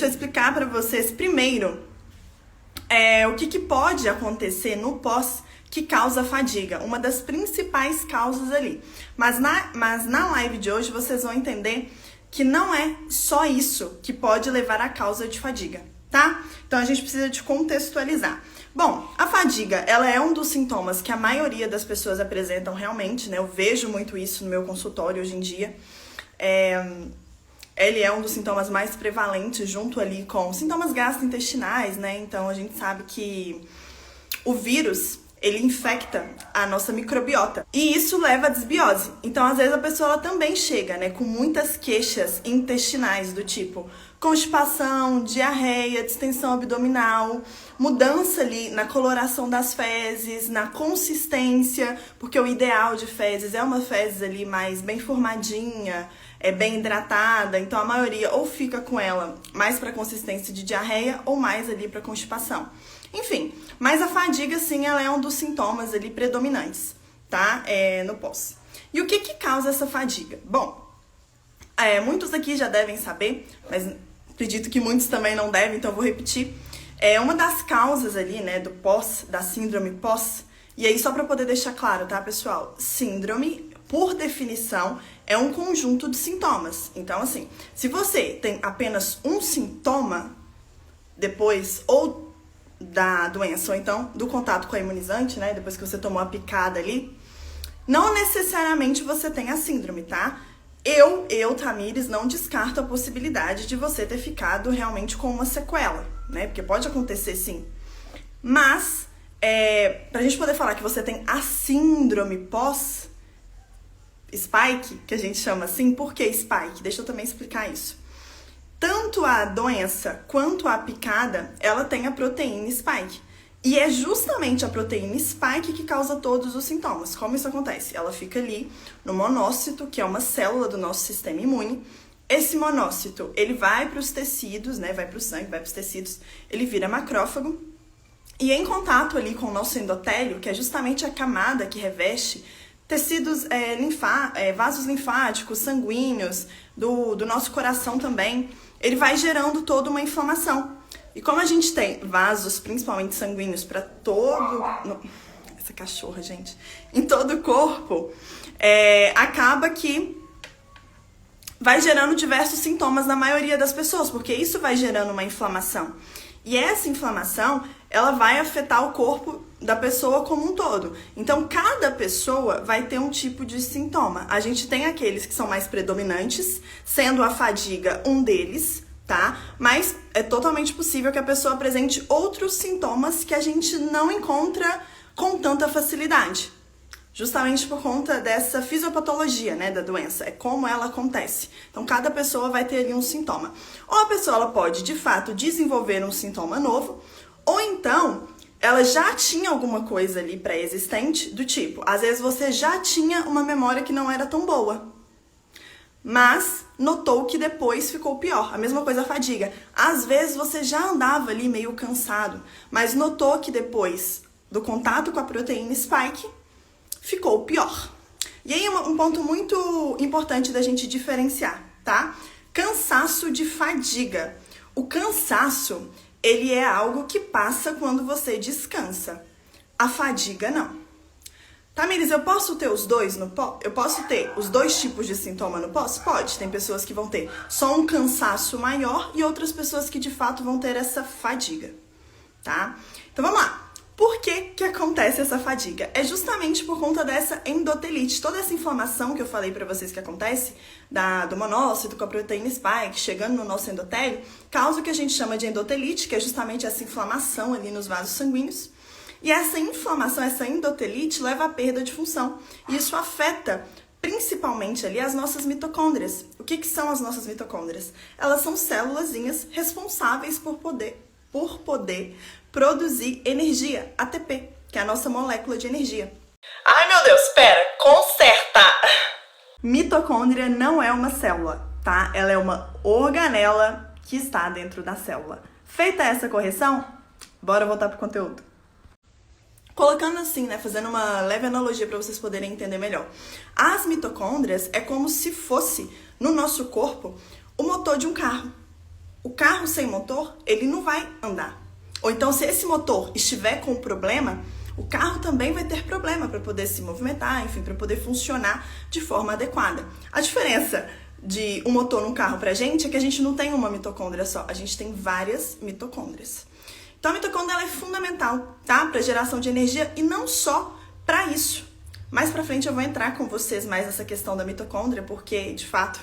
deixa eu explicar para vocês primeiro o que pode acontecer no pós que causa fadiga, uma das principais causas ali. Mas na live de hoje vocês vão entender que não é só isso que pode levar à causa de fadiga, tá? Então a gente precisa de contextualizar. Bom, a fadiga, ela é um dos sintomas que a maioria das pessoas apresentam realmente, né? Eu vejo muito isso no meu consultório hoje em dia. Ele é um dos sintomas mais prevalentes junto ali com sintomas gastrointestinais, né? Então a gente sabe que o vírus, ele infecta a nossa microbiota. E isso leva à desbiose. Então, às vezes, a pessoa ela também chega, né, com muitas queixas intestinais, do tipo constipação, diarreia, distensão abdominal, mudança ali na coloração das fezes, na consistência, porque o ideal de fezes é uma fezes ali mais bem formadinha, bem hidratada. Então, a maioria ou fica com ela mais para consistência de diarreia ou mais ali para constipação. Enfim, mas a fadiga, sim, ela é um dos sintomas ali predominantes, tá? No pós. E o que causa essa fadiga? Bom, muitos aqui já devem saber, mas acredito que muitos também não devem, então eu vou repetir. Uma das causas ali, né, do pós, da síndrome pós, e aí só para poder deixar claro, tá, pessoal? Síndrome, por definição, é um conjunto de sintomas. Então, assim, se você tem apenas um sintoma, depois, ou da doença, ou então do contato com a imunizante, né, depois que você tomou a picada ali, não necessariamente você tem a síndrome, tá? Eu, Tamires, não descarto a possibilidade de você ter ficado realmente com uma sequela, né, porque pode acontecer sim. Mas, pra gente poder falar que você tem a síndrome pós-spike, que a gente chama assim, por que spike? Deixa eu também explicar isso. Tanto a doença quanto a picada, ela tem a proteína spike. E é justamente a proteína spike que causa todos os sintomas. Como isso acontece? Ela fica ali no monócito, que é uma célula do nosso sistema imune. Esse monócito, ele vai para os tecidos, né? Vai para o sangue, vai para os tecidos. Ele vira macrófago. E em contato ali com o nosso endotélio, que é justamente a camada que reveste tecidos, vasos linfáticos, sanguíneos, do nosso coração também, ele vai gerando toda uma inflamação. E como a gente tem vasos, principalmente sanguíneos, para essa cachorra, gente, em todo o corpo, acaba que vai gerando diversos sintomas na maioria das pessoas, porque isso vai gerando uma inflamação. E essa inflamação, ela vai afetar o corpo da pessoa como um todo. Então, cada pessoa vai ter um tipo de sintoma. A gente tem aqueles que são mais predominantes, sendo a fadiga um deles, tá? Mas é totalmente possível que a pessoa apresente outros sintomas que a gente não encontra com tanta facilidade. Justamente por conta dessa fisiopatologia, né, da doença, é como ela acontece. Então, cada pessoa vai ter ali um sintoma. Ou a pessoa ela pode, de fato, desenvolver um sintoma novo, ou então ela já tinha alguma coisa ali pré-existente, do tipo, às vezes você já tinha uma memória que não era tão boa, mas notou que depois ficou pior. A mesma coisa a fadiga. Às vezes você já andava ali meio cansado, mas notou que depois do contato com a proteína spike, ficou pior. E aí um ponto muito importante da gente diferenciar, tá? Cansaço de fadiga. O cansaço, ele é algo que passa quando você descansa. A fadiga, não. Tamires, eu posso ter os dois no pós? Eu posso ter os dois tipos de sintoma no pós? Pode. Tem pessoas que vão ter só um cansaço maior e outras pessoas que de fato vão ter essa fadiga, tá? Então vamos lá. Por que acontece essa fadiga? É justamente por conta dessa endotelite. Toda essa inflamação que eu falei pra vocês que acontece, do monócito com a proteína spike, chegando no nosso endotélio, causa o que a gente chama de endotelite, que é justamente essa inflamação ali nos vasos sanguíneos. E essa inflamação, essa endotelite, leva à perda de função. E isso afeta principalmente ali as nossas mitocôndrias. O que são as nossas mitocôndrias? Elas são célulazinhas responsáveis por poder produzir energia, ATP, que é a nossa molécula de energia. Ai, meu Deus, espera, conserta! Mitocôndria não é uma célula, tá? Ela é uma organela que está dentro da célula. Feita essa correção, bora voltar pro conteúdo. Colocando assim, né, fazendo uma leve analogia para vocês poderem entender melhor. As mitocôndrias é como se fosse, no nosso corpo, o motor de um carro. O carro sem motor, ele não vai andar. Ou então, se esse motor estiver com problema, o carro também vai ter problema para poder se movimentar, enfim, para poder funcionar de forma adequada. A diferença de um motor num carro pra gente é que a gente não tem uma mitocôndria só, a gente tem várias mitocôndrias. Então a mitocôndria ela é fundamental, tá? Para geração de energia e não só para isso. Mais pra frente eu vou entrar com vocês mais nessa questão da mitocôndria, porque de fato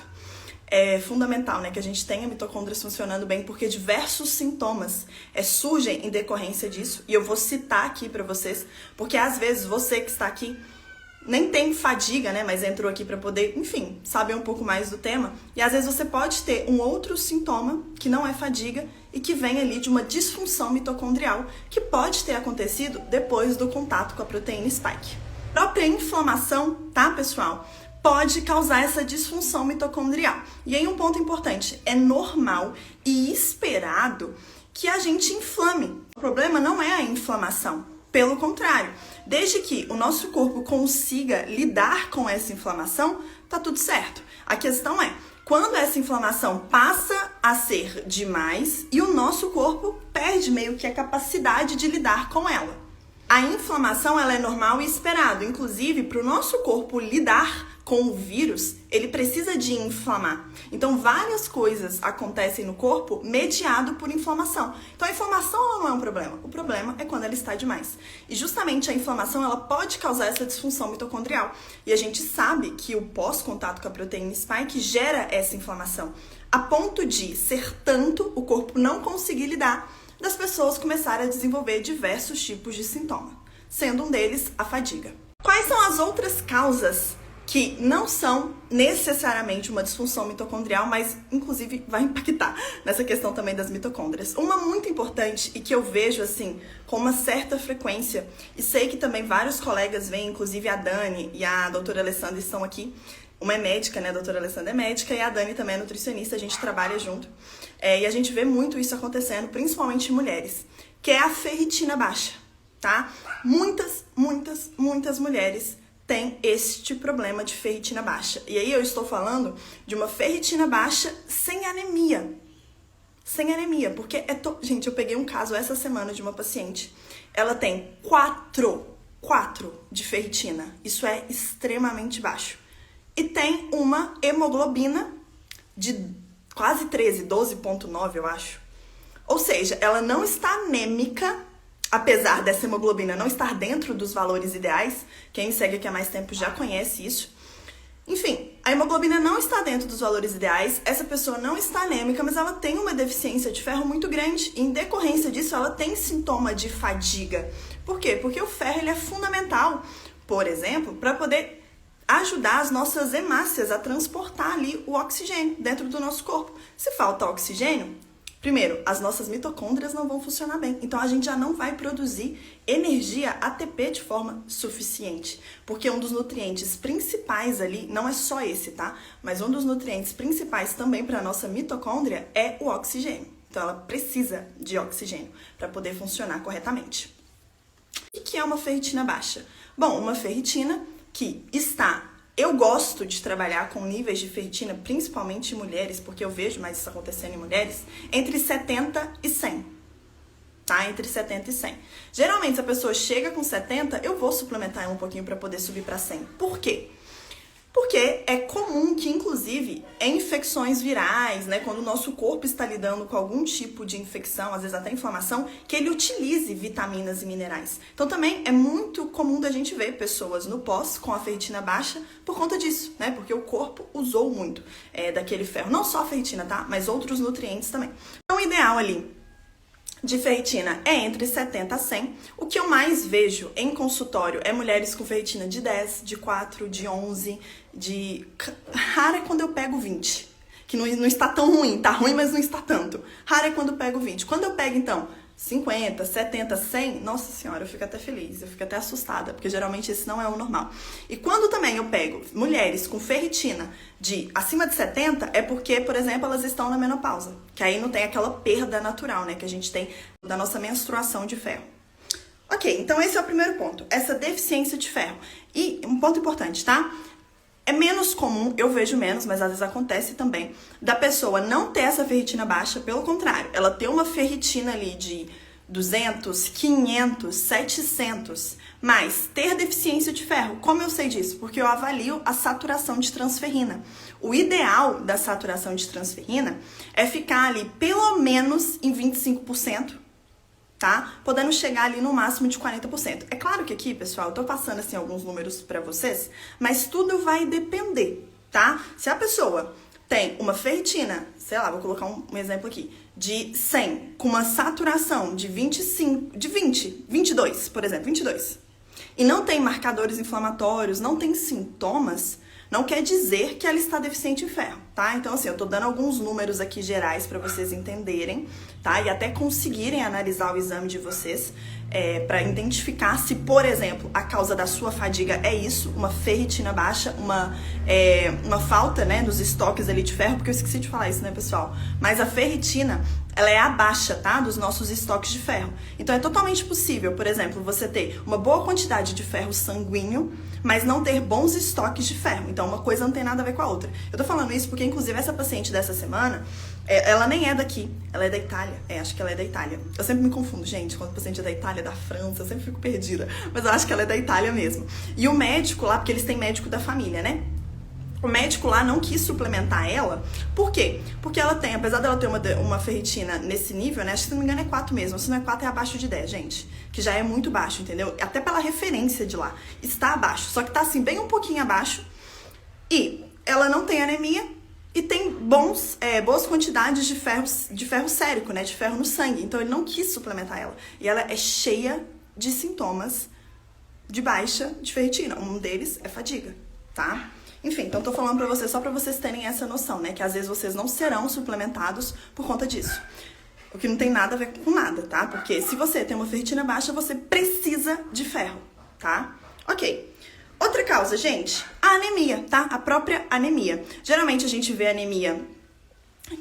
é fundamental, né, que a gente tenha mitocôndrias funcionando bem, porque diversos sintomas surgem em decorrência disso, e eu vou citar aqui para vocês, porque às vezes você que está aqui nem tem fadiga, né, mas entrou aqui para poder, enfim, saber um pouco mais do tema, e às vezes você pode ter um outro sintoma que não é fadiga e que vem ali de uma disfunção mitocondrial que pode ter acontecido depois do contato com a proteína spike. A própria inflamação, tá, pessoal? Pode causar essa disfunção mitocondrial. E aí um ponto importante, é normal e esperado que a gente inflame. O problema não é a inflamação, pelo contrário. Desde que o nosso corpo consiga lidar com essa inflamação, tá tudo certo. A questão é, quando essa inflamação passa a ser demais e o nosso corpo perde meio que a capacidade de lidar com ela. A inflamação ela é normal e esperado, inclusive para o nosso corpo lidar com o vírus, ele precisa de inflamar. Então, várias coisas acontecem no corpo mediado por inflamação. Então, a inflamação não é um problema. O problema é quando ela está demais. E justamente a inflamação ela pode causar essa disfunção mitocondrial. E a gente sabe que o pós-contato com a proteína spike gera essa inflamação, a ponto de ser tanto o corpo não conseguir lidar, das pessoas começarem a desenvolver diversos tipos de sintoma, sendo um deles a fadiga. Quais são as outras causas que não são necessariamente uma disfunção mitocondrial, mas inclusive vai impactar nessa questão também das mitocôndrias? Uma muito importante e que eu vejo assim com uma certa frequência, e sei que também vários colegas veem, inclusive a Dani e a doutora Alessandra estão aqui. Uma é médica, né? A doutora Alessandra é médica e a Dani também é nutricionista, a gente trabalha junto. E a gente vê muito isso acontecendo, principalmente em mulheres, que é a ferritina baixa, tá? Muitas mulheres têm este problema de ferritina baixa. E aí eu estou falando de uma ferritina baixa sem anemia. Sem anemia, porque Gente, eu peguei um caso essa semana de uma paciente. Ela tem 4 de ferritina. Isso é extremamente baixo. E tem uma hemoglobina de quase 13, 12,9 eu acho. Ou seja, ela não está anêmica, apesar dessa hemoglobina não estar dentro dos valores ideais. Quem me segue aqui há mais tempo já conhece isso. Enfim, a hemoglobina não está dentro dos valores ideais, essa pessoa não está anêmica, mas ela tem uma deficiência de ferro muito grande. E em decorrência disso, ela tem sintoma de fadiga. Por quê? Porque o ferro ele é fundamental, por exemplo, para poder ajudar as nossas hemácias a transportar ali o oxigênio dentro do nosso corpo. Se falta oxigênio, primeiro, as nossas mitocôndrias não vão funcionar bem. Então, a gente já não vai produzir energia ATP de forma suficiente. Porque um dos nutrientes principais ali, não é só esse, tá? Mas um dos nutrientes principais também para a nossa mitocôndria é o oxigênio. Então, ela precisa de oxigênio para poder funcionar corretamente. O que é uma ferritina baixa? Bom, uma ferritina que está... Eu gosto de trabalhar com níveis de ferritina, principalmente em mulheres, porque eu vejo mais isso acontecendo em mulheres, entre 70 e 100. Tá? Entre 70 e 100. Geralmente, se a pessoa chega com 70, eu vou suplementar ela um pouquinho para poder subir para 100. Por quê? Porque é comum que, inclusive, em infecções virais, né, quando o nosso corpo está lidando com algum tipo de infecção, às vezes até inflamação, que ele utilize vitaminas e minerais. Então, também é muito comum da gente ver pessoas no pós com a ferritina baixa por conta disso, né? Porque o corpo usou muito daquele ferro. Não só a ferritina, tá? Mas outros nutrientes também. Então, o ideal ali de ferritina é entre 70 a 100. O que eu mais vejo em consultório é mulheres com ferritina de 10, de 4, de 11, Rara é quando eu pego 20, que não está tão ruim, tá ruim, mas não está tanto. Rara é quando eu pego 20. Quando eu pego, então, 50, 70, 100, nossa senhora, eu fico até feliz, eu fico até assustada, porque geralmente esse não é o normal. E quando também eu pego mulheres com ferritina de acima de 70, é porque, por exemplo, elas estão na menopausa, que aí não tem aquela perda natural, né, que a gente tem da nossa menstruação de ferro. Ok, então esse é o primeiro ponto, essa deficiência de ferro. E um ponto importante, tá? É menos comum, eu vejo menos, mas às vezes acontece também, da pessoa não ter essa ferritina baixa, pelo contrário, ela ter uma ferritina ali de 200, 500, 700, mas ter deficiência de ferro. Como eu sei disso? Porque eu avalio a saturação de transferrina. O ideal da saturação de transferrina é ficar ali pelo menos em 25%, tá? Podendo chegar ali no máximo de 40%. É claro que aqui, pessoal, eu tô passando assim alguns números pra vocês, mas tudo vai depender, tá? Se a pessoa tem uma ferritina, sei lá, vou colocar um exemplo aqui, de 100, com uma saturação de 25, de 20, 22, por exemplo, 22, e não tem marcadores inflamatórios, não tem sintomas, não quer dizer que ela está deficiente em ferro, tá? Então, assim, eu tô dando alguns números aqui gerais para vocês entenderem, tá? E até conseguirem analisar o exame de vocês, para identificar se, por exemplo, a causa da sua fadiga é isso, uma ferritina baixa, uma falta, né, dos estoques ali de ferro, porque eu esqueci de falar isso, né, pessoal? Mas a ferritina, ela é abaixo, tá, dos nossos estoques de ferro. Então é totalmente possível, por exemplo, você ter uma boa quantidade de ferro sanguíneo, mas não ter bons estoques de ferro. Então uma coisa não tem nada a ver com a outra. Eu tô falando isso porque, inclusive, essa paciente dessa semana, ela nem é daqui, ela é da Itália. Acho que ela é da Itália. Eu sempre me confundo, gente, quando o paciente é da Itália, da França, eu sempre fico perdida. Mas eu acho que ela é da Itália mesmo. E o médico lá, porque eles têm médico da família, né? O médico lá não quis suplementar ela. Por quê? Porque ela tem, apesar dela ter uma ferritina nesse nível, né? Acho que, se não me engano, é 4 mesmo. Se não é 4, é abaixo de 10, gente. Que já é muito baixo, entendeu? Até pela referência de lá. Está abaixo. Só que tá, assim, bem um pouquinho abaixo. E ela não tem anemia e tem boas quantidades de ferro sérico, né? De ferro no sangue. Então, ele não quis suplementar ela. E ela é cheia de sintomas de baixa de ferritina. Um deles é fadiga, tá? Enfim, então tô falando pra vocês só pra vocês terem essa noção, né? Que às vezes vocês não serão suplementados por conta disso. O que não tem nada a ver com nada, tá? Porque se você tem uma ferritina baixa, você precisa de ferro, tá? Ok. Outra causa, gente, a anemia, tá? A própria anemia. Geralmente a gente vê anemia,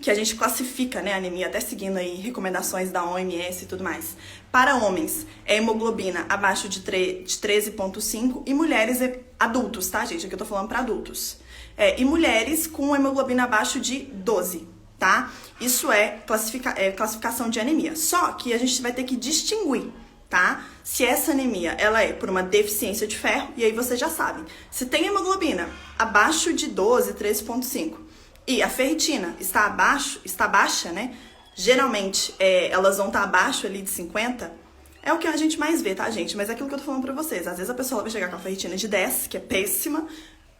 que a gente classifica, né, a anemia, até seguindo aí recomendações da OMS e tudo mais. Para homens, é hemoglobina abaixo de 13,5 e mulheres adultos, tá, gente? Aqui eu tô falando para adultos. E mulheres com hemoglobina abaixo de 12, tá? Isso é classificação de anemia. Só que a gente vai ter que distinguir, tá? Se essa anemia, ela é por uma deficiência de ferro, e aí vocês já sabem. Se tem hemoglobina abaixo de 12, 13,5, e a ferritina está baixa, né? Geralmente, elas vão estar abaixo ali de 50, é o que a gente mais vê, tá, gente? Mas é aquilo que eu tô falando pra vocês. Às vezes a pessoa vai chegar com a ferritina de 10, que é péssima,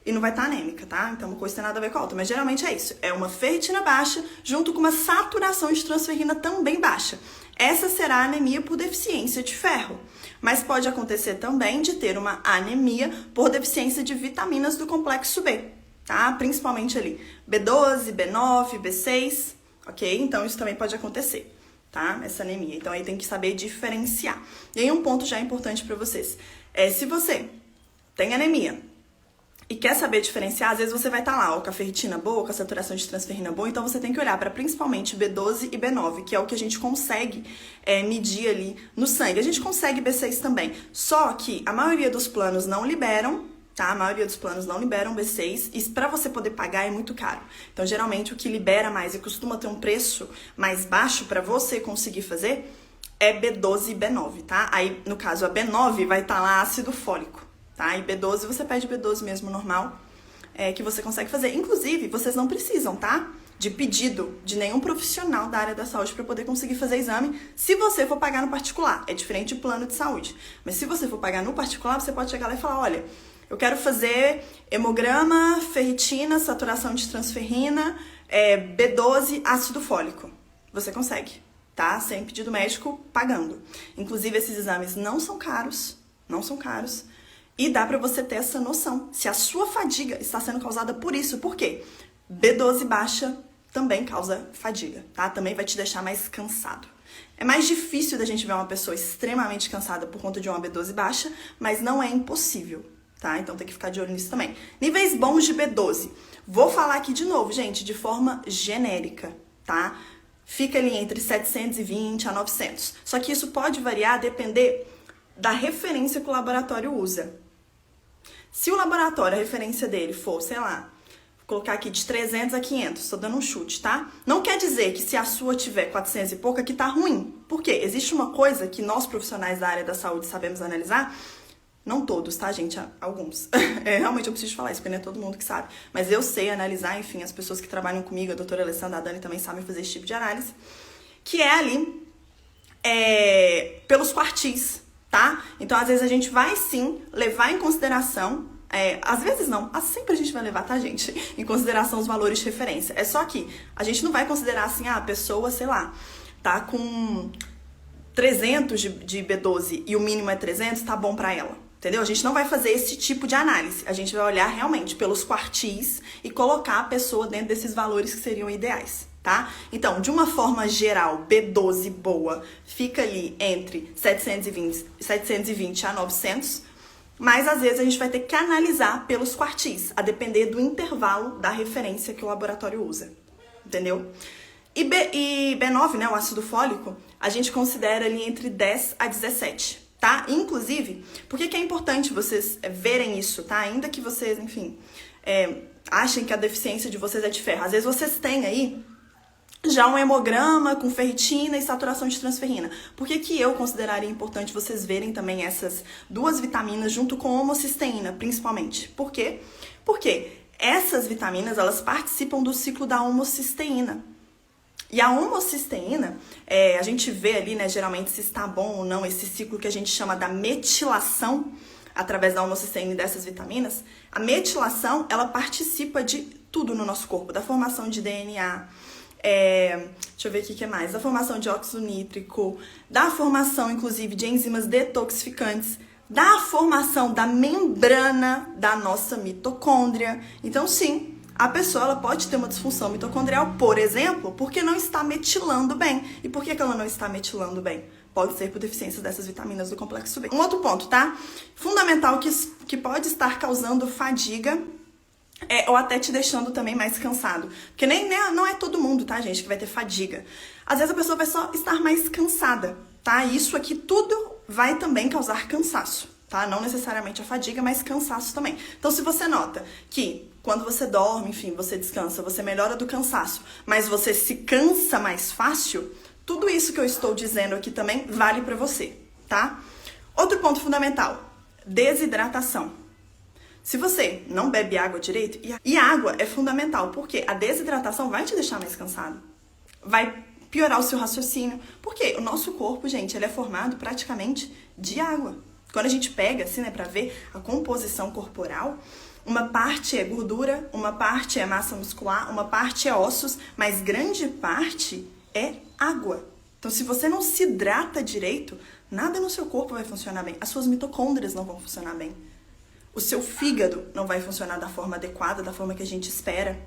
e não vai estar anêmica, tá? Então uma coisa tem nada a ver com a outra. Mas geralmente é isso. É uma ferritina baixa, junto com uma saturação de transferrina também baixa. Essa será a anemia por deficiência de ferro. Mas pode acontecer também de ter uma anemia por deficiência de vitaminas do complexo B, tá? Principalmente ali B12, B9, B6, ok? Então isso também pode acontecer, tá? Essa anemia. Então aí tem que saber diferenciar. E aí um ponto já importante pra vocês. Se você tem anemia e quer saber diferenciar, às vezes você vai estar lá, ó, com a ferritina boa, com a saturação de transferrina boa, então você tem que olhar para principalmente B12 e B9, que é o que a gente consegue medir ali no sangue. A gente consegue B6 também, só que a maioria dos planos não liberam, tá? A maioria dos planos não liberam B6 e para você poder pagar é muito caro. Então, geralmente, o que libera mais e costuma ter um preço mais baixo para você conseguir fazer é B12 e B9, tá? Aí, no caso, a B9 vai estar lá ácido fólico. Tá? E B12, você pede B12 mesmo, normal, que você consegue fazer. Inclusive, vocês não precisam, tá? De pedido de nenhum profissional da área da saúde para poder conseguir fazer exame, se você for pagar no particular. É diferente de plano de saúde. Mas se você for pagar no particular, você pode chegar lá e falar, olha, eu quero fazer hemograma, ferritina, saturação de transferrina, B12, ácido fólico. Você consegue, tá? Sem pedido médico, pagando. Inclusive, esses exames não são caros, e dá pra você ter essa noção, se a sua fadiga está sendo causada por isso. Por quê? B12 baixa também causa fadiga, tá? Também vai te deixar mais cansado. É mais difícil da gente ver uma pessoa extremamente cansada por conta de uma B12 baixa, mas não é impossível, tá? Então tem que ficar de olho nisso também. Níveis bons de B12. Vou falar aqui de novo, gente, de forma genérica, tá? Fica ali entre 720 a 900. Só que isso pode variar, depender da referência que o laboratório usa. Se o laboratório, a referência dele for, sei lá, vou colocar aqui de 300 a 500, tô dando um chute, tá? Não quer dizer que se a sua tiver 400 e pouca, que tá ruim. Por quê? Existe uma coisa que nós profissionais da área da saúde sabemos analisar, não todos, tá, gente? Alguns. Realmente eu preciso falar isso, porque não é todo mundo que sabe. Mas eu sei analisar, enfim, as pessoas que trabalham comigo, a doutora Alessandra, a Dani também sabem fazer esse tipo de análise, que é ali, pelos quartis, tá? Então, às vezes, a gente vai, sim, levar em consideração, às vezes não, sempre a gente vai levar, tá, gente? Em consideração os valores de referência. É só que a gente não vai considerar, assim, a pessoa, sei lá, tá com 300 de B12 e o mínimo é 300, tá bom pra ela. Entendeu? A gente não vai fazer esse tipo de análise. A gente vai olhar realmente pelos quartis e colocar a pessoa dentro desses valores que seriam ideais, tá? Então, de uma forma geral, B12 boa fica ali entre 720 a 900, mas às vezes a gente vai ter que analisar pelos quartis, a depender do intervalo da referência que o laboratório usa, entendeu? E B9, né, o ácido fólico, a gente considera ali entre 10 a 17. Tá? Inclusive, por que é importante vocês verem isso, tá? Ainda que vocês, enfim, achem que a deficiência de vocês é de ferro. Às vezes vocês têm aí já um hemograma com ferritina e saturação de transferrina. Por que eu consideraria importante vocês verem também essas duas vitaminas junto com homocisteína, principalmente? Por quê? Porque essas vitaminas, elas participam do ciclo da homocisteína. E a homocisteína, a gente vê ali, né, geralmente se está bom ou não esse ciclo que a gente chama da metilação, através da homocisteína e dessas vitaminas. A metilação, ela participa de tudo no nosso corpo, da formação de DNA, deixa eu ver aqui o que mais, da formação de óxido nítrico, da formação, inclusive, de enzimas detoxificantes, da formação da membrana da nossa mitocôndria. Então, sim, a pessoa ela pode ter uma disfunção mitocondrial, por exemplo, porque não está metilando bem. E por que ela não está metilando bem? Pode ser por deficiência dessas vitaminas do complexo B. Um outro ponto, tá? Fundamental que pode estar causando fadiga ou até te deixando também mais cansado. Porque não é todo mundo, tá, gente, que vai ter fadiga. Às vezes a pessoa vai só estar mais cansada, tá? E isso aqui tudo vai também causar cansaço, tá? Não necessariamente a fadiga, mas cansaço também. Então, se você nota que quando você dorme, enfim, você descansa, você melhora do cansaço, mas você se cansa mais fácil, tudo isso que eu estou dizendo aqui também vale pra você, tá? Outro ponto fundamental, desidratação. Se você não bebe água direito, e água é fundamental, porque a desidratação vai te deixar mais cansado, vai piorar o seu raciocínio, porque o nosso corpo, gente, ele é formado praticamente de água. Quando a gente pega, assim, né, pra ver a composição corporal, uma parte é gordura, uma parte é massa muscular, uma parte é ossos, mas grande parte é água. Então, se você não se hidrata direito, nada no seu corpo vai funcionar bem. As suas mitocôndrias não vão funcionar bem. O seu fígado não vai funcionar da forma adequada, da forma que a gente espera,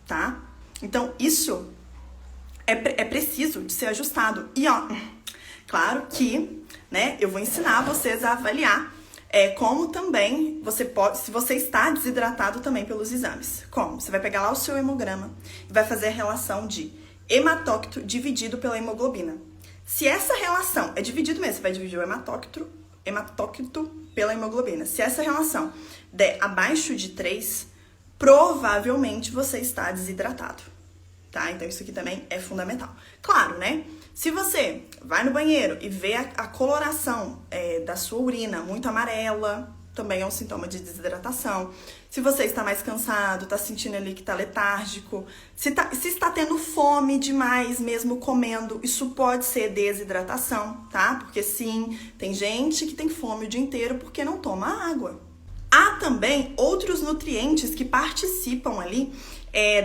tá? Então, isso é preciso de ser ajustado. E, ó, claro que, né, eu vou ensinar vocês a avaliar como também você pode, se você está desidratado também pelos exames. Como? Você vai pegar lá o seu hemograma e vai fazer a relação de hematócrito dividido pela hemoglobina. Se essa relação é dividido mesmo, você vai dividir o hematócrito pela hemoglobina. Se essa relação der abaixo de 3, provavelmente você está desidratado, tá? Então isso aqui também é fundamental. Claro, né? Se você vai no banheiro e vê a coloração da sua urina muito amarela, também é um sintoma de desidratação. Se você está mais cansado, está sentindo ali que está letárgico, se está tendo fome demais mesmo comendo, isso pode ser desidratação, tá? Porque sim, tem gente que tem fome o dia inteiro porque não toma água. Há também outros nutrientes que participam ali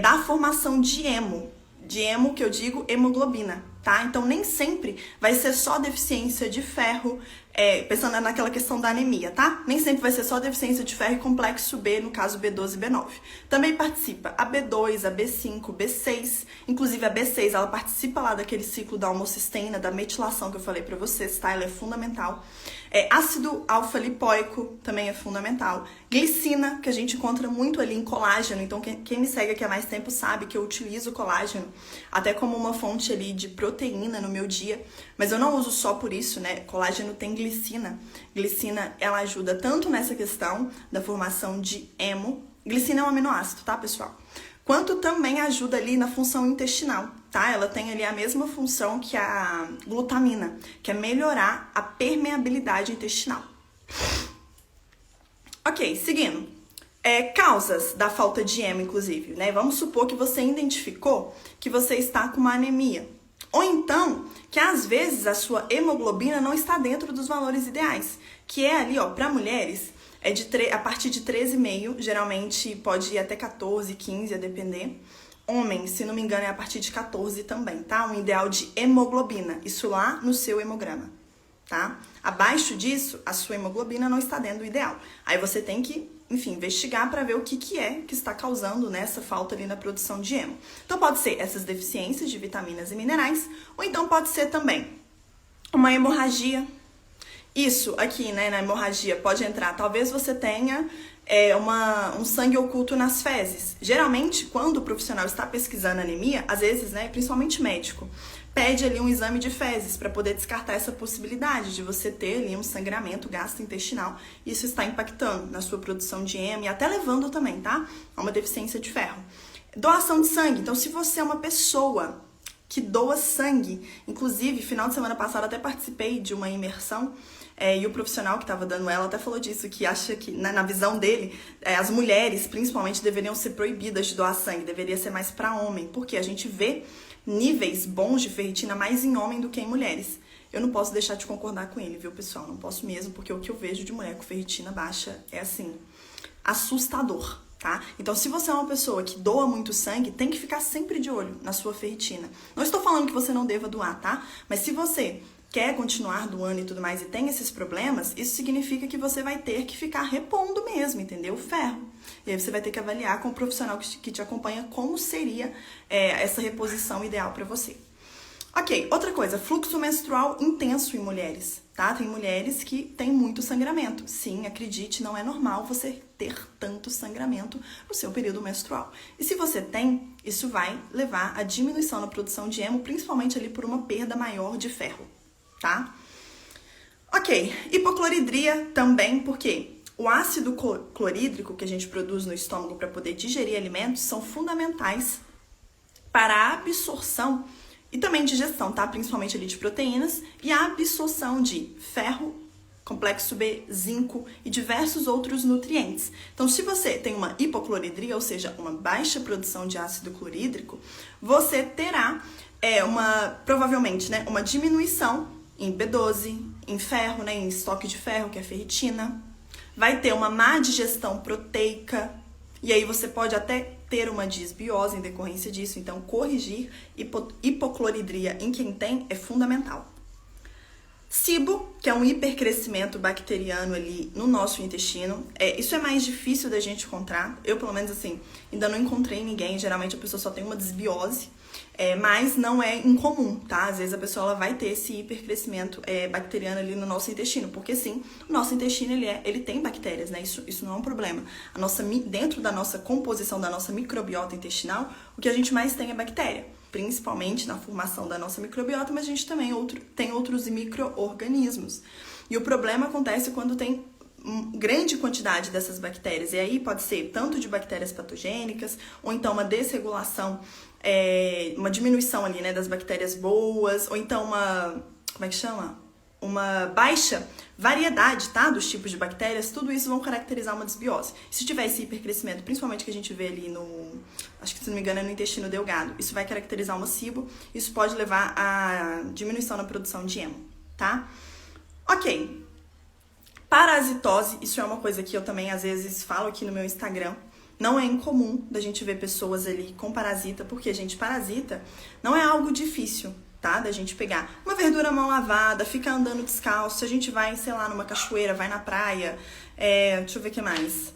da formação de hemo. De hemo, que eu digo, hemoglobina, tá? Então, nem sempre vai ser só deficiência de ferro, pensando naquela questão da anemia, tá? Nem sempre vai ser só deficiência de ferro e complexo B, no caso B12 e B9. Também participa a B2, a B5, B6, inclusive a B6, ela participa lá daquele ciclo da homocisteína, da metilação que eu falei pra vocês, tá? Ela é fundamental. Ácido alfa-lipóico também é fundamental. Glicina, que a gente encontra muito ali em colágeno, então quem me segue aqui há mais tempo sabe que eu utilizo o colágeno até como uma fonte ali de proteína no meu dia, mas eu não uso só por isso, né? Colágeno tem glicina. Glicina, ela ajuda tanto nessa questão da formação de hemo. Glicina é um aminoácido, tá, pessoal? Quanto também ajuda ali na função intestinal, tá? Ela tem ali a mesma função que a glutamina, que é melhorar a permeabilidade intestinal. Ok, seguindo. Causas da falta de hemo, inclusive, né? Vamos supor que você identificou que você está com uma anemia. Ou então, que às vezes a sua hemoglobina não está dentro dos valores ideais, que é ali, ó, para mulheres, a partir de 13,5, geralmente pode ir até 14, 15, a depender. Homens, se não me engano, é a partir de 14 também, tá? Um ideal de hemoglobina, isso lá no seu hemograma, tá? Abaixo disso, a sua hemoglobina não está dentro do ideal. Aí você tem que, enfim, investigar para ver o que é que está causando, né, essa falta ali na produção de hemo. Então pode ser essas deficiências de vitaminas e minerais, ou então pode ser também uma hemorragia. Isso aqui, né, na hemorragia pode entrar, talvez você tenha um sangue oculto nas fezes. Geralmente, quando o profissional está pesquisando anemia, às vezes, né, principalmente médico, pede ali um exame de fezes para poder descartar essa possibilidade de você ter ali um sangramento gastrointestinal. Isso está impactando na sua produção de hemo e até levando também, tá, a uma deficiência de ferro. Doação de sangue. Então, se você é uma pessoa que doa sangue, inclusive, final de semana passada até participei de uma imersão, e o profissional que estava dando ela até falou disso, que acha que, na visão dele, as mulheres, principalmente, deveriam ser proibidas de doar sangue, deveria ser mais para homem, porque a gente vê níveis bons de ferritina mais em homem do que em mulheres. Eu não posso deixar de concordar com ele, viu, pessoal? Não posso mesmo, porque o que eu vejo de mulher com ferritina baixa é, assim, assustador, tá? Então, se você é uma pessoa que doa muito sangue, tem que ficar sempre de olho na sua ferritina. Não estou falando que você não deva doar, tá? Mas se você quer continuar doando e tudo mais e tem esses problemas, isso significa que você vai ter que ficar repondo mesmo, entendeu? Ferro. E aí você vai ter que avaliar com o profissional que te acompanha como seria essa reposição ideal para você. Ok, outra coisa, fluxo menstrual intenso em mulheres, tá? Tem mulheres que têm muito sangramento. Sim, acredite, não é normal você ter tanto sangramento no seu período menstrual. E se você tem, isso vai levar à diminuição na produção de hemo, principalmente ali por uma perda maior de ferro, tá? Ok, hipocloridria também, porque o ácido clorídrico que a gente produz no estômago para poder digerir alimentos são fundamentais para a absorção e também digestão, tá? Principalmente ali de proteínas e a absorção de ferro, complexo B, zinco e diversos outros nutrientes. Então, se você tem uma hipocloridria, ou seja, uma baixa produção de ácido clorídrico, você terá provavelmente, né, uma diminuição em B12, em ferro, né, em estoque de ferro, que é ferritina. Vai ter uma má digestão proteica, e aí você pode até ter uma disbiose em decorrência disso. Então, corrigir hipocloridria em quem tem é fundamental. SIBO, que é um hipercrescimento bacteriano ali no nosso intestino. Isso é mais difícil da gente encontrar. Eu, pelo menos, assim, ainda não encontrei ninguém. Geralmente a pessoa só tem uma disbiose, mas não é incomum, tá? Às vezes a pessoa ela vai ter esse hipercrescimento bacteriano ali no nosso intestino. Porque sim, o nosso intestino ele tem bactérias, né? Isso não é um problema. Dentro da nossa composição, da nossa microbiota intestinal, o que a gente mais tem é bactéria. Principalmente na formação da nossa microbiota, mas a gente também tem outros micro-organismos. E o problema acontece quando tem grande quantidade dessas bactérias. E aí pode ser tanto de bactérias patogênicas, ou então uma desregulação, uma diminuição ali, né, das bactérias boas, ou então uma baixa variedade, tá, dos tipos de bactérias. Tudo isso vão caracterizar uma desbiose. Se tiver esse hipercrescimento, principalmente que a gente vê ali acho que se não me engano é no intestino delgado, isso vai caracterizar uma SIBO, isso pode levar a diminuição na produção de hemo, tá? Ok. Parasitose, isso é uma coisa que eu também às vezes falo aqui no meu Instagram. Não é incomum da gente ver pessoas ali com parasita, porque, gente, parasita não é algo difícil, tá? Da gente pegar uma verdura mal lavada, ficar andando descalço, se a gente vai, sei lá, numa cachoeira, vai na praia, deixa eu ver o que mais.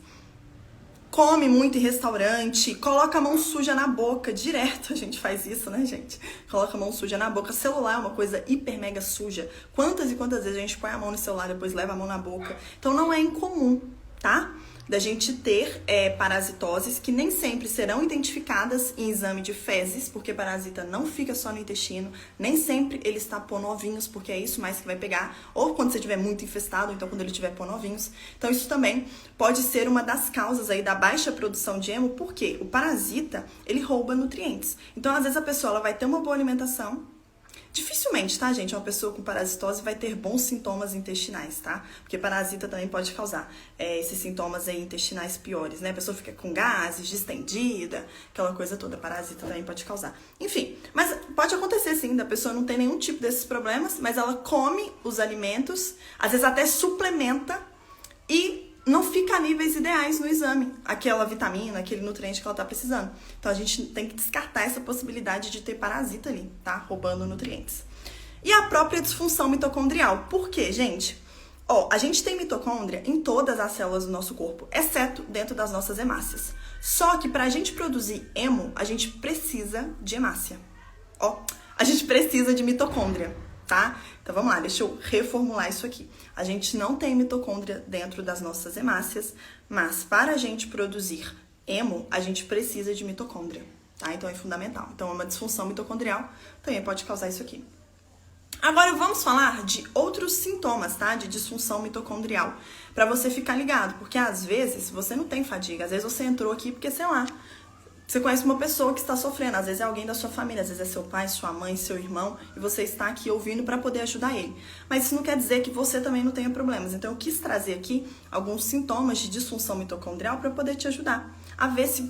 Come muito em restaurante, coloca a mão suja na boca, direto a gente faz isso, né, gente? Coloca a mão suja na boca. Celular é uma coisa hiper mega suja. Quantas e quantas vezes a gente põe a mão no celular, depois leva a mão na boca. Então não é incomum, tá? da gente ter parasitoses que nem sempre serão identificadas em exame de fezes, porque parasita não fica só no intestino, nem sempre ele está pondo ovinhos, porque é isso mais que vai pegar, ou quando você estiver muito infestado, ou então quando ele estiver pondo ovinhos. Então isso também pode ser uma das causas aí da baixa produção de hemo, porque o parasita, ele rouba nutrientes. Então às vezes a pessoa ela vai ter uma boa alimentação. Dificilmente, tá, gente? Uma pessoa com parasitose vai ter bons sintomas intestinais, tá? Porque parasita também pode causar esses sintomas aí intestinais piores, né? A pessoa fica com gases, distendida, aquela coisa toda. Parasita também pode causar. Enfim, mas pode acontecer sim, da pessoa não ter nenhum tipo desses problemas, mas ela come os alimentos, às vezes até suplementa e não fica a níveis ideais no exame, aquela vitamina, aquele nutriente que ela tá precisando. Então a gente tem que descartar essa possibilidade de ter parasita ali, tá? Roubando nutrientes. E a própria disfunção mitocondrial. Por quê, gente? A gente tem mitocôndria em todas as células do nosso corpo, exceto dentro das nossas hemácias. Só que pra gente produzir hemo, a gente precisa de hemácia. A gente precisa de mitocôndria, tá? Então vamos lá, deixa eu reformular isso aqui. A gente não tem mitocôndria dentro das nossas hemácias, mas para a gente produzir hemo, a gente precisa de mitocôndria, tá? Então é fundamental. Então uma disfunção mitocondrial também pode causar isso aqui. Agora vamos falar de outros sintomas, tá? De disfunção mitocondrial, para você ficar ligado, porque às vezes você não tem fadiga, às vezes você entrou aqui porque, sei lá, você conhece uma pessoa que está sofrendo, às vezes é alguém da sua família, às vezes é seu pai, sua mãe, seu irmão, e você está aqui ouvindo para poder ajudar ele. Mas isso não quer dizer que você também não tenha problemas. Então eu quis trazer aqui alguns sintomas de disfunção mitocondrial para poder te ajudar a ver se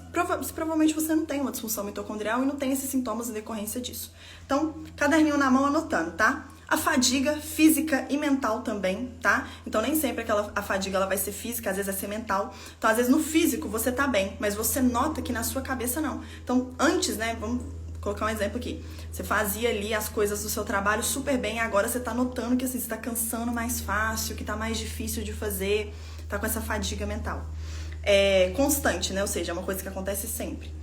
provavelmente você não tem uma disfunção mitocondrial e não tem esses sintomas em decorrência disso. Então, caderninho na mão anotando, tá? A fadiga física e mental também, tá? Então nem sempre a fadiga ela vai ser física, às vezes vai ser mental. Então às vezes no físico você tá bem, mas você nota que na sua cabeça não. Então antes, né, vamos colocar um exemplo aqui. Você fazia ali as coisas do seu trabalho super bem, agora você tá notando que assim, você tá cansando mais fácil, que tá mais difícil de fazer, tá com essa fadiga mental. É constante, né? Ou seja, é uma coisa que acontece sempre.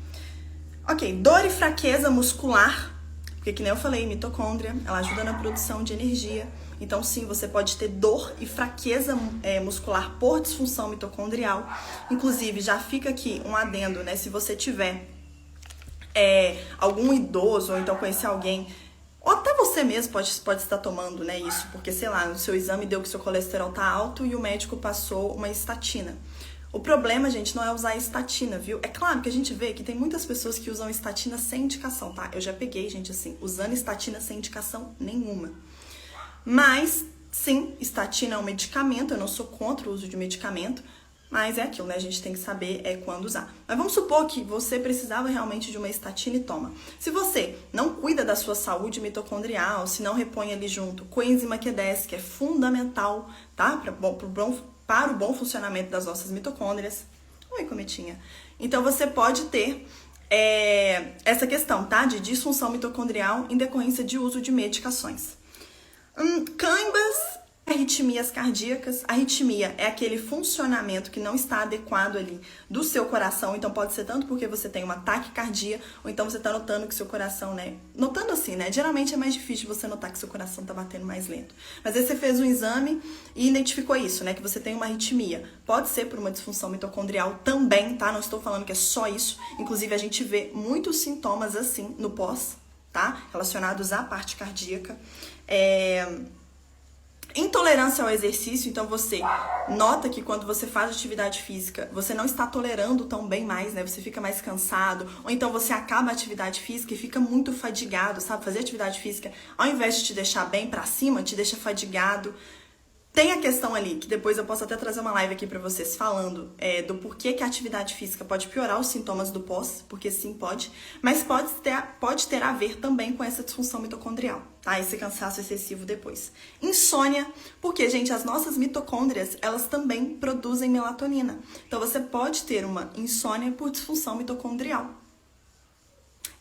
Ok, dor e fraqueza muscular. Porque, que nem eu falei, mitocôndria, ela ajuda na produção de energia. Então, sim, você pode ter dor e fraqueza muscular por disfunção mitocondrial. Inclusive, já fica aqui um adendo, né? Se você tiver algum idoso, ou então conhecer alguém, ou até você mesmo pode estar tomando, né, isso. Porque, sei lá, no seu exame deu que seu colesterol tá alto e o médico passou uma estatina. O problema, gente, não é usar estatina, viu? É claro que a gente vê que tem muitas pessoas que usam estatina sem indicação, tá? Eu já peguei, gente, assim, usando estatina sem indicação nenhuma. Mas, sim, estatina é um medicamento, eu não sou contra o uso de medicamento, mas é aquilo, né? A gente tem que saber quando usar. Mas vamos supor que você precisava realmente de uma estatina e toma. Se você não cuida da sua saúde mitocondrial, se não repõe ali junto coenzima Q10, que é fundamental, tá? Para o bom funcionamento das nossas mitocôndrias. Oi, cometinha. Então, você pode ter essa questão, tá? De disfunção mitocondrial em decorrência de uso de medicações. Cãibras, arritmias cardíacas. Arritmia é aquele funcionamento que não está adequado ali do seu coração. Então, pode ser tanto porque você tem uma taquicardia, ou então você está notando que seu coração, né? Notando assim, né? Geralmente é mais difícil você notar que seu coração está batendo mais lento. Mas aí você fez um exame e identificou isso, né? Que você tem uma arritmia. Pode ser por uma disfunção mitocondrial também, tá? Não estou falando que é só isso. Inclusive, a gente vê muitos sintomas assim no pós, tá? Relacionados à parte cardíaca. Intolerância ao exercício, então você nota que quando você faz atividade física, você não está tolerando tão bem mais, né? Você fica mais cansado, ou então você acaba a atividade física e fica muito fadigado, sabe? Fazer atividade física, ao invés de te deixar bem pra cima, te deixa fadigado. Tem a questão ali, que depois eu posso até trazer uma live aqui pra vocês falando do porquê que a atividade física pode piorar os sintomas do pós, porque sim, pode, mas pode ter a ver também com essa disfunção mitocondrial, tá? Esse cansaço excessivo depois. Insônia, porque, gente, as nossas mitocôndrias, elas também produzem melatonina. Então, você pode ter uma insônia por disfunção mitocondrial.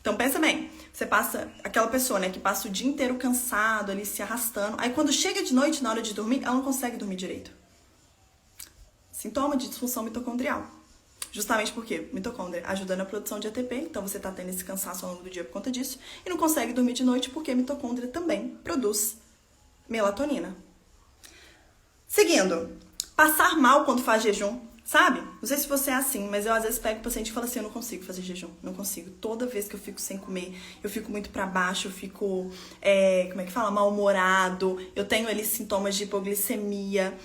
Então, pensa bem, você passa, aquela pessoa, né, que passa o dia inteiro cansado, ali se arrastando, aí quando chega de noite, na hora de dormir, ela não consegue dormir direito. Sintoma de disfunção mitocondrial. Justamente porque mitocôndria ajuda na produção de ATP, então você tá tendo esse cansaço ao longo do dia por conta disso, e não consegue dormir de noite porque mitocôndria também produz melatonina. Seguindo, passar mal quando faz jejum. Sabe? Não sei se você é assim, mas eu às vezes pego o paciente e falo assim, eu não consigo fazer jejum, não consigo. Toda vez que eu fico sem comer, eu fico muito pra baixo, eu fico, como é que fala? Mal-humorado, eu tenho ali sintomas de hipoglicemia.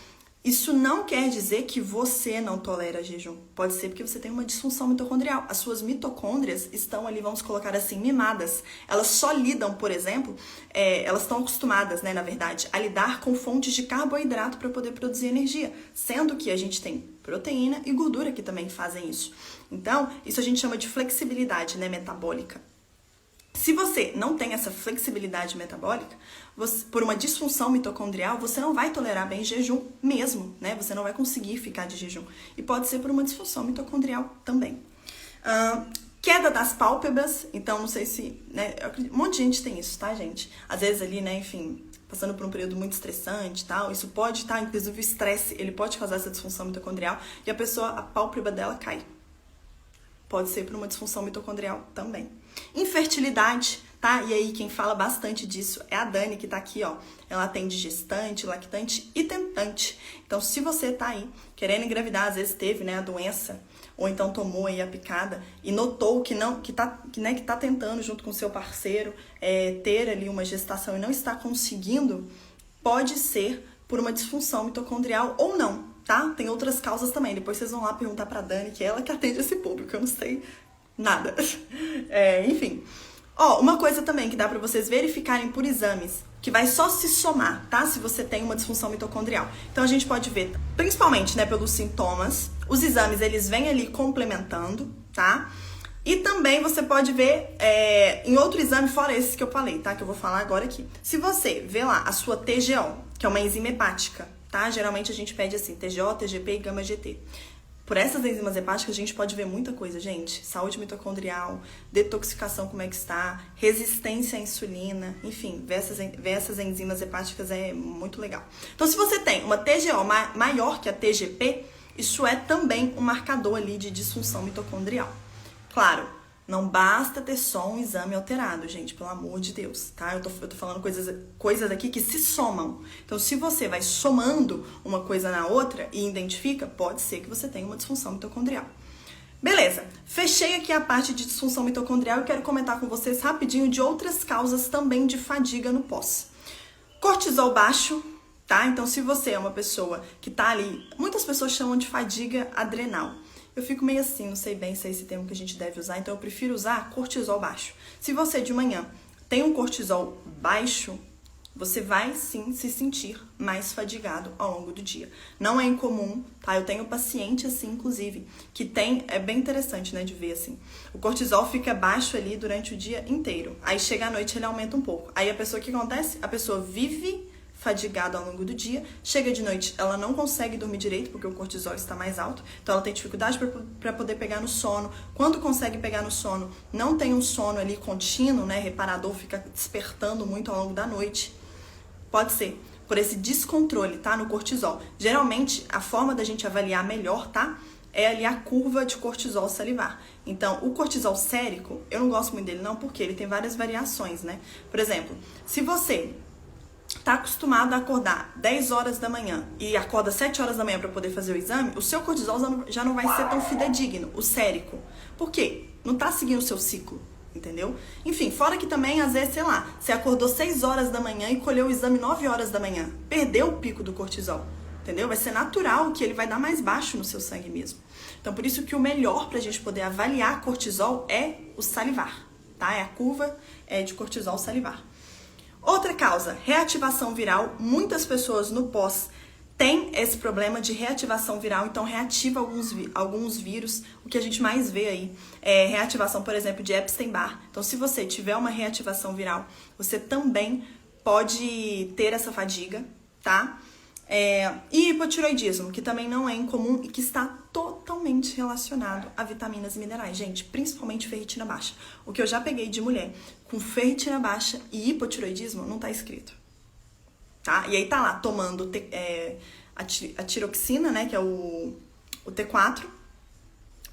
Isso não quer dizer que você não tolera jejum. Pode ser porque você tem uma disfunção mitocondrial. As suas mitocôndrias estão ali, vamos colocar assim, mimadas. Elas só lidam, por exemplo, elas estão acostumadas, né, na verdade, a lidar com fontes de carboidrato para poder produzir energia. Sendo que a gente tem proteína e gordura que também fazem isso. Então, isso a gente chama de flexibilidade, né, metabólica. Se você não tem essa flexibilidade metabólica, por uma disfunção mitocondrial, você não vai tolerar bem jejum mesmo, né? Você não vai conseguir ficar de jejum. E pode ser por uma disfunção mitocondrial também. Queda das pálpebras, então não sei se, né? Um monte de gente tem isso, tá, gente? Às vezes ali, né, enfim, passando por um período muito estressante e tal, isso pode estar, inclusive o estresse, ele pode causar essa disfunção mitocondrial e a pálpebra dela cai. Pode ser por uma disfunção mitocondrial também. Infertilidade, tá? E aí quem fala bastante disso é a Dani, que tá aqui, ó. Ela atende gestante, lactante e tentante. Então, se você tá aí querendo engravidar, às vezes teve, né, a doença, ou então tomou aí a picada e notou que tá tentando junto com o seu parceiro ter ali uma gestação e não está conseguindo, pode ser por uma disfunção mitocondrial ou não, tá? Tem outras causas também. Depois vocês vão lá perguntar pra Dani, que é ela que atende esse público, eu não sei nada. Enfim. Uma coisa também que dá pra vocês verificarem por exames, que vai só se somar, tá? Se você tem uma disfunção mitocondrial. Então a gente pode ver, principalmente, né, pelos sintomas, os exames, eles vêm ali complementando, tá? E também você pode ver em outro exame, fora esses que eu falei, tá? Que eu vou falar agora aqui. Se você vê lá a sua TGO, que é uma enzima hepática, tá? Geralmente a gente pede assim, TGO, TGP e gama-GT. Por essas enzimas hepáticas, a gente pode ver muita coisa, gente. Saúde mitocondrial, detoxificação, como é que está, resistência à insulina, enfim, ver essas enzimas hepáticas é muito legal. Então, se você tem uma TGO maior que a TGP, isso é também um marcador ali de disfunção mitocondrial. Claro, não basta ter só um exame alterado, gente, pelo amor de Deus, tá? Eu tô falando coisas aqui que se somam. Então, se você vai somando uma coisa na outra e identifica, pode ser que você tenha uma disfunção mitocondrial. Beleza, fechei aqui a parte de disfunção mitocondrial e quero comentar com vocês rapidinho de outras causas também de fadiga no pós. Cortisol baixo, tá? Então, se você é uma pessoa que tá ali, muitas pessoas chamam de fadiga adrenal. Eu fico meio assim, não sei bem se é esse termo que a gente deve usar, então eu prefiro usar cortisol baixo. Se você de manhã tem um cortisol baixo, você vai sim se sentir mais fadigado ao longo do dia. Não é incomum, tá? Eu tenho paciente assim, inclusive, que tem, é bem interessante, né, de ver assim. O cortisol fica baixo ali durante o dia inteiro. Aí chega à noite ele aumenta um pouco. Aí a pessoa, o que acontece? A pessoa vive fadigada ao longo do dia, chega de noite, ela não consegue dormir direito porque o cortisol está mais alto, então ela tem dificuldade para poder pegar no sono. Quando consegue pegar no sono, não tem um sono ali contínuo, né, reparador, fica despertando muito ao longo da noite. Pode ser por esse descontrole, tá, no cortisol. Geralmente, a forma da gente avaliar melhor, tá, é ali a curva de cortisol salivar. Então, o cortisol sérico, eu não gosto muito dele não, porque ele tem várias variações, né. Por exemplo, se você tá acostumado a acordar 10 horas da manhã e acorda 7 horas da manhã para poder fazer o exame, o seu cortisol já não vai ser tão fidedigno, o sérico. Por quê? Não tá seguindo o seu ciclo, entendeu? Enfim, fora que também, às vezes, sei lá, você acordou 6 horas da manhã e colheu o exame 9 horas da manhã. Perdeu o pico do cortisol, entendeu? Vai ser natural que ele vai dar mais baixo no seu sangue mesmo. Então, por isso que o melhor pra gente poder avaliar cortisol é o salivar, tá? É a curva de cortisol salivar. Outra causa, reativação viral. Muitas pessoas no pós têm esse problema de reativação viral, então reativa alguns vírus. O que a gente mais vê aí é reativação, por exemplo, de Epstein-Barr. Então, se você tiver uma reativação viral, você também pode ter essa fadiga, tá? E hipotiroidismo, que também não é incomum e que está totalmente relacionado a vitaminas e minerais. Gente, principalmente ferritina baixa. O que eu já peguei de mulher com ferritina baixa e hipotiroidismo não tá escrito, tá? E aí tá lá tomando a tiroxina, né, que é o T4,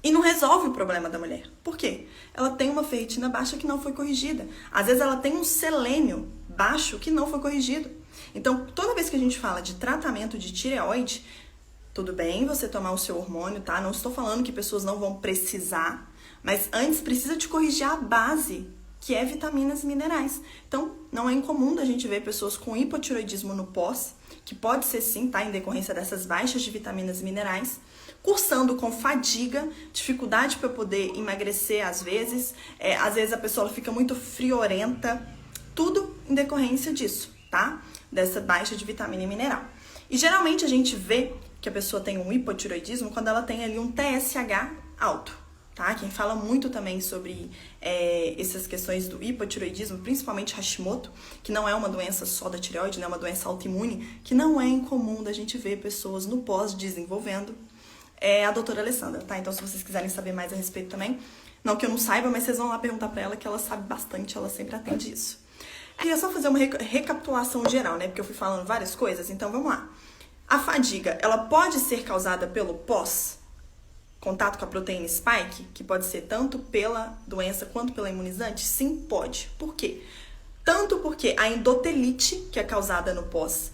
e não resolve o problema da mulher. Por quê? Ela tem uma ferritina baixa que não foi corrigida. Às vezes ela tem um selênio baixo que não foi corrigido. Então, toda vez que a gente fala de tratamento de tireoide, Tudo bem você tomar o seu hormônio, tá? Não estou falando que pessoas não vão precisar, mas antes precisa de corrigir a base, que é vitaminas e minerais. Então, não é incomum da gente ver pessoas com hipotiroidismo no pós, que pode ser sim, tá? Em decorrência dessas baixas de vitaminas e minerais, cursando com fadiga, dificuldade para poder emagrecer às vezes a pessoa fica muito friorenta, tudo em decorrência disso, tá? Dessa baixa de vitamina e mineral. E geralmente a gente vê que a pessoa tem um hipotiroidismo quando ela tem ali um TSH alto, tá? Quem fala muito também sobre essas questões do hipotiroidismo, principalmente Hashimoto, que não é uma doença só da tireoide, né? É uma doença autoimune, que não é incomum da gente ver pessoas no pós desenvolvendo, é a doutora Alessandra, tá? Então, se vocês quiserem saber mais a respeito também, não que eu não saiba, mas vocês vão lá perguntar pra ela, que ela sabe bastante, ela sempre atende isso. Eu queria só fazer uma recapitulação geral, né? Porque eu fui falando várias coisas, então vamos lá. A fadiga, ela pode ser causada pelo pós-contato com a proteína spike, que pode ser tanto pela doença quanto pela imunizante? Sim, pode. Por quê? Tanto porque a endotelite, que é causada no pós,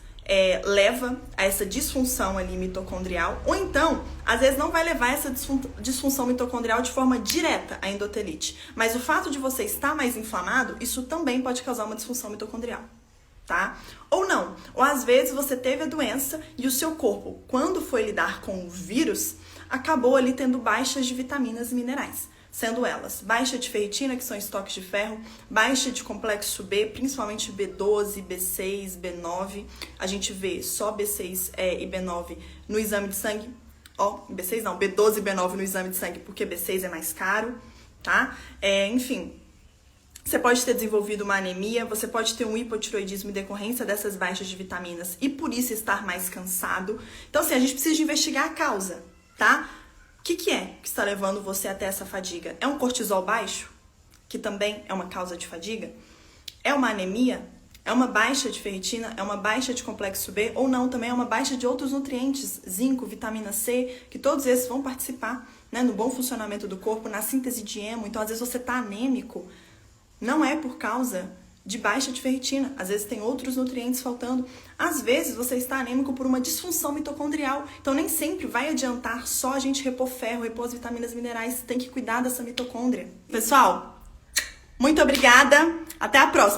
leva a essa disfunção ali mitocondrial, ou então, às vezes não vai levar essa disfunção mitocondrial de forma direta à endotelite, mas o fato de você estar mais inflamado, isso também pode causar uma disfunção mitocondrial, tá? Ou não, ou às vezes você teve a doença e o seu corpo, quando foi lidar com o vírus, acabou ali tendo baixas de vitaminas e minerais. Sendo elas baixa de ferritina, que são estoques de ferro, baixa de complexo B, principalmente B12, B6, B9. A gente vê só B6 e B9 no exame de sangue. B6 não, B12 e B9 no exame de sangue, porque B6 é mais caro, tá? Enfim, você pode ter desenvolvido uma anemia, você pode ter um hipotiroidismo em decorrência dessas baixas de vitaminas e por isso estar mais cansado. Então, assim, a gente precisa de investigar a causa, tá? O que está levando você até essa fadiga? É um cortisol baixo, que também é uma causa de fadiga? É uma anemia? É uma baixa de ferritina? É uma baixa de complexo B? Ou não, também é uma baixa de outros nutrientes, zinco, vitamina C, que todos esses vão participar, né, no bom funcionamento do corpo, na síntese de hemo. Então, às vezes você está anêmico, não é por causa de baixa de ferritina, às vezes tem outros nutrientes faltando, às vezes você está anêmico por uma disfunção mitocondrial, então nem sempre vai adiantar só a gente repor ferro, repor as vitaminas e minerais, tem que cuidar dessa mitocôndria. Pessoal, muito obrigada, até a próxima!